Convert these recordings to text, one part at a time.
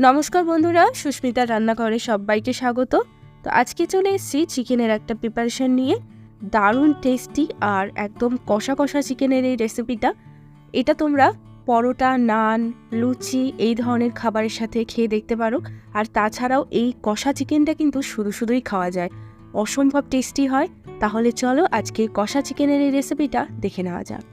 নমস্কার বন্ধুরা, সুস্মিতা রান্নাঘরে সবাইকে স্বাগত। তো আজকে চলে এসেছি চিকেনের একটা প্রিপারেশন নিয়ে। দারুণ টেস্টি আর একদম কষা কষা চিকেনের এই রেসিপিটা, এটা তোমরা পরোটা, নান, লুচি এই ধরনের খাবারের সাথে খেয়ে দেখতে পারো। আর তাছাড়াও এই কষা চিকেনটা কিন্তু শুধুই খাওয়া যায়, অসম্ভব টেস্টি হয়। তাহলে চলো আজকে কষা চিকেনের এই রেসিপিটা দেখে নেওয়া যাক।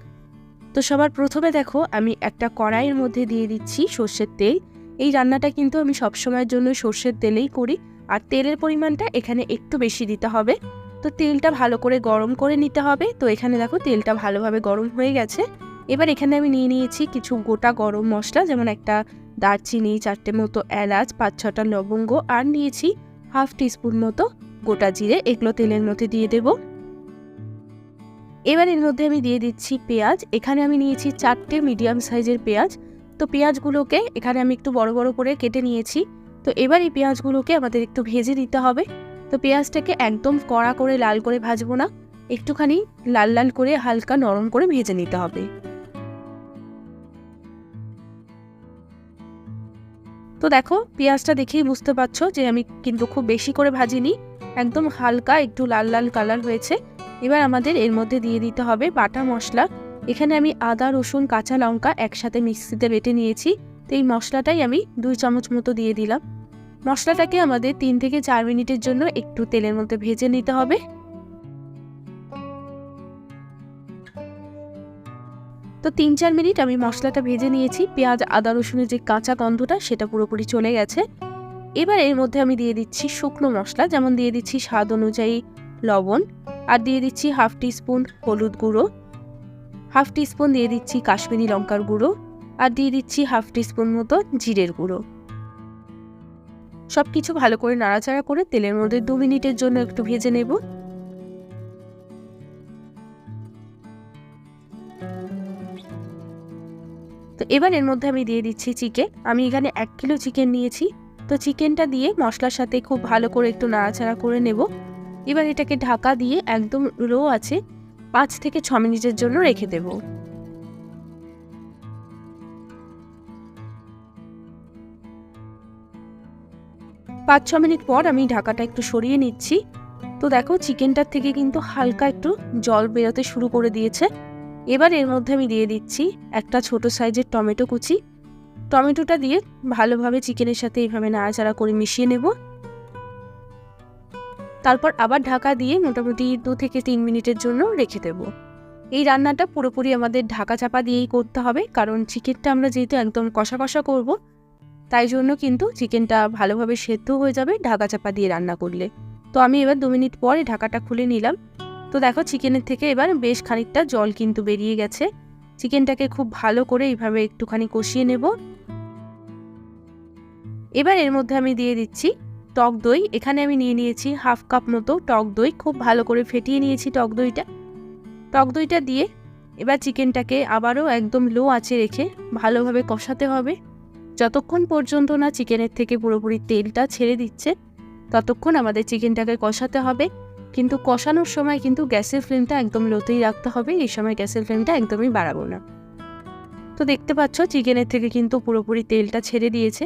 তো সবার প্রথমে দেখো, আমি একটা কড়াইয়ের মধ্যে দিয়ে দিচ্ছি সর্ষের তেল। এই রান্নাটা কিন্তু আমি সবসময়ের জন্য সর্ষের তেলেই করি, আর তেলের পরিমাণটা এখানে একটু বেশি দিতে হবে। তো তেলটা ভালো করে গরম করে নিতে হবে। তো এখানে দেখো তেলটা ভালোভাবে গরম হয়ে গেছে। এবার এখানে আমি নিয়ে নিয়েছি কিছু গোটা গরম মশলা, যেমন একটা দারচিনি, 4টে মতো এলাচ, 5-6টা লবঙ্গ, আর নিয়েছি হাফ টিস্পুন মতো গোটা জিরে। এগুলো তেলের মধ্যে দিয়ে দেব। এবার এর মধ্যে আমি দিয়ে দিচ্ছি পেঁয়াজ। এখানে আমি নিয়েছি 4টে মিডিয়াম সাইজের পেঁয়াজ। তো পেঁয়াজগুলোকে এখানে আমি একটু বড় বড় করে কেটে নিয়েছি। তো এবার এই পেঁয়াজগুলোকে আমাদের একটু ভেজে নিতে হবে। তো পেঁয়াজটাকে একদম কড়া করে লাল করে ভাজবো না, একটুখানি লাল লাল করে হালকা নরম করে ভেজে নিতে হবে। তো দেখো, পেঁয়াজটা দেখেই বুঝতে পারছো যে আমি কিন্তু খুব বেশি করে ভাজিনি, একদম হালকা একটু লাল লাল কালার হয়েছে। এবার আমাদের এর মধ্যে দিয়ে দিতে হবে বাটা মশলা। এখানে আমি আদা, রসুন, কাঁচা লঙ্কা একসাথে মিক্সিতে বেটে নিয়েছি। তো এই মশলাটাই আমি 2 চামচ মতো দিয়ে দিলাম। মশলাটাকে আমাদের 3 থেকে 4 মিনিটের জন্য একটু তেলের মধ্যে ভেজে নিতে হবে। তো 3-4 মিনিট আমি মশলাটা ভেজে নিয়েছি। পেঁয়াজ, আদা, রসুনের যে কাঁচা গন্ধটা সেটা পুরোপুরি চলে গেছে। এবার এর মধ্যে আমি দিয়ে দিচ্ছি শুকনো মশলা, যেমন দিয়ে দিচ্ছি স্বাদ অনুযায়ী লবণ, আর দিয়ে দিচ্ছি হাফ টিস্পুন হলুদ গুঁড়ো, হাফ টিস্পুন দিয়ে দিচ্ছি কাশ্মীরি লঙ্কার গুঁড়ো, আর দিয়ে দিচ্ছি হাফ টিস্পুন মতো জিরের গুঁড়ো। সব কিছু ভালো করে নাড়াচাড়া করে তেলের মধ্যে 2 মিনিটের জন্য একটু ভেজে নেব। তো এবার এর মধ্যে আমি দিয়ে দিচ্ছি চিকেন। আমি এখানে 1 কিলো চিকেন নিয়েছি। তো চিকেনটা দিয়ে মশলার সাথে খুব ভালো করে একটু নাড়াচাড়া করে নেব। এবার এটাকে ঢাকা দিয়ে একদম লো আছে 5 থেকে 6 মিনিটের জন্য রেখে দেব। 5-6 মিনিট পর আমি ঢাকাটা একটু সরিয়ে নিচ্ছি। তো দেখো, চিকেনটার থেকে কিন্তু হালকা একটু জল বেরোতে শুরু করে দিয়েছে। এবার এর মধ্যে আমি দিয়ে দিচ্ছি একটা ছোট সাইজের টমেটো কুচি। টমেটোটা দিয়ে ভালোভাবে চিকেনের সাথে এইভাবে নাড়াচাড়া করে মিশিয়ে নেব। তারপর আবার ঢাকা দিয়ে মোটামুটি 2 থেকে 3 মিনিটের জন্য রেখে দেব। এই রান্নাটা পুরোপুরি আমাদের ঢাকা চাপা দিয়েই করতে হবে, কারণ চিকেনটা আমরা যেহেতু একদম কষা কষা করব, তাই জন্য কিন্তু চিকেনটা ভালোভাবে সেদ্ধ হয়ে যাবে ঢাকা চাপা দিয়ে রান্না করলে। তো আমি এবার 2 মিনিট পরে ঢাকাটা খুলে নিলাম। তো দেখো, চিকেনের থেকে এবার বেশ খানিকটা জল কিন্তু বেরিয়ে গেছে। চিকেনটাকে খুব ভালো করে এইভাবে একটুখানি কষিয়ে নেব। এবার এর মধ্যে আমি দিয়ে দিচ্ছি টক দই। এখানে আমি নিয়ে নিয়েছি হাফ কাপ মতো টক দই। খুব ভালো করে ফেটিয়ে নিয়েছি টক দইটা দিয়ে এবার চিকেনটাকে আবারও একদম লো আঁচে রেখে ভালোভাবে কষাতে হবে। যতক্ষণ পর্যন্ত না চিকেনের থেকে পুরোপুরি তেলটা ছেড়ে দিচ্ছে, ততক্ষণ আমাদের চিকেনটাকে কষাতে হবে। কিন্তু কষানোর সময় কিন্তু গ্যাসের ফ্লেমটা একদম লোতেই রাখতে হবে। এই সময় গ্যাসের ফ্লেমটা একদমই বাড়াবো না। তো দেখতে পাচ্ছ, চিকেনের থেকে কিন্তু পুরোপুরি তেলটা ছেড়ে দিয়েছে,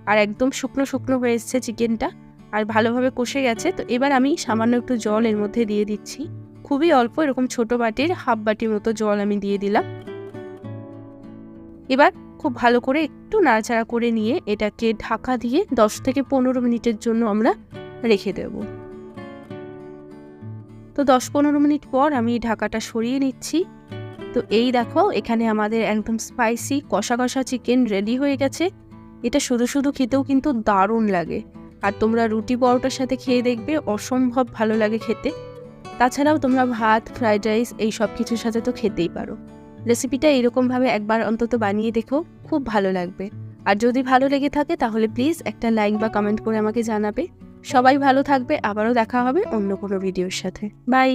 আর একদম শুকনো শুকনো হয়ে এসছে চিকেনটা, আর ভালোভাবে কষে গেছে। তো এবার আমি সামান্য একটু জল এর মধ্যে দিয়ে দিচ্ছি, খুবই অল্প, এরকম ছোট বাটির হাফ বাটি মতো জল আমি দিয়ে দিলাম। এবার খুব ভালো করে একটু নাড়াচাড়া করে নিয়ে এটাকে ঢাকা দিয়ে 10 থেকে 15 মিনিটের জন্য আমরা রেখে দেব। তো 10-15 মিনিট পর আমি ঢাকাটা সরিয়ে নিচ্ছি। তো এই দেখো, এখানে আমাদের একদম স্পাইসি কষা কষা চিকেন রেডি হয়ে গেছে। এটা শুধু খেতেও কিন্তু দারুণ লাগে, আর তোমরা রুটি পরোটার সাথে খেয়ে দেখবে, অসম্ভব ভালো লাগে খেতে। তাছাড়াও তোমরা ভাত, ফ্রাইড রাইস এই সব কিছুর সাথে তো খেতেই পারো। রেসিপিটা এরকমভাবে একবার অন্তত বানিয়ে দেখো, খুব ভালো লাগবে। আর যদি ভালো লেগে থাকে তাহলে প্লিজ একটা লাইক বা কমেন্ট করে আমাকে জানাবে। সবাই ভালো থাকবে, আবারও দেখা হবে অন্য কোনো ভিডিওর সাথে। বাই।